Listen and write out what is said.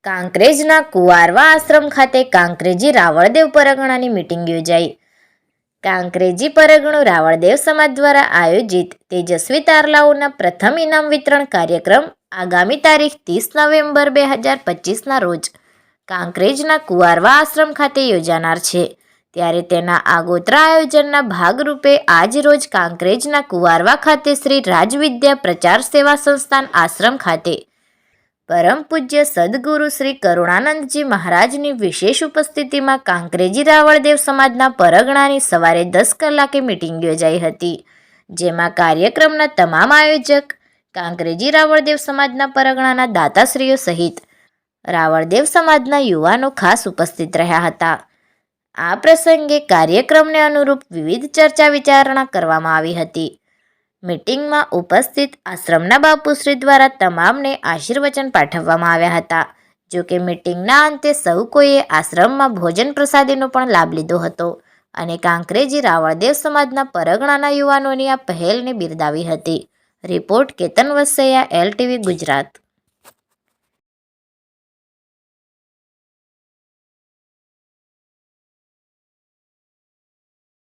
કાંકરેજના કુંવારવા આશ્રમ ખાતે કાંકરેજી રાવળદેવ પરગણાની મીટિંગ યોજાઈ. કાંકરેજી પરગણું રાવળદેવ સમાજ દ્વારા આયોજિત તેજસ્વી તારલાઓના પ્રથમ ઇનામ વિતરણ કાર્યક્રમ આગામી તારીખ 30 નવેમ્બર 2025ના રોજ કાંકરેજના કુંવારવા આશ્રમ ખાતે યોજાનાર છે. ત્યારે તેના આગોતરા આયોજનના ભાગરૂપે આજ રોજ કાંકરેજના કુંવારવા ખાતે શ્રી રાજવિદ્યા પ્રચાર સેવા સંસ્થાન આશ્રમ ખાતે પરમ પૂજ્ય સદગુરુ શ્રી કરુણાનંદજી મહારાજની વિશેષ ઉપસ્થિતિમાં કાંકરેજી રાવળદેવ સમાજના પરગણાની સવારે 10 કલાકે મીટિંગ યોજાઈ હતી. જેમાં કાર્યક્રમના તમામ આયોજક કાંકરેજી રાવળદેવ સમાજના પરગણાના દાતાશ્રીઓ સહિત રાવળદેવ સમાજના યુવાનો ખાસ ઉપસ્થિત રહ્યા હતા. આ પ્રસંગે કાર્યક્રમને અનુરૂપ વિવિધ ચર્ચા વિચારણા કરવામાં આવી હતી. મીટિંગમાં ઉપસ્થિત આશ્રમના બાપુશ્રી દ્વારા તમામને આશીર્વચન પાઠવવામાં આવ્યા હતા. જોકે મીટિંગના અંતે સૌ કોઈએ આશ્રમમાં ભોજન પ્રસાદીનો પણ લાભ લીધો હતો અને કાંકરેજી રાવળદેવ સમાજના પરગણાના યુવાનોની આ પહેલને બિરદાવી હતી. Report Ketan Vasaiya, LTV Gujarat.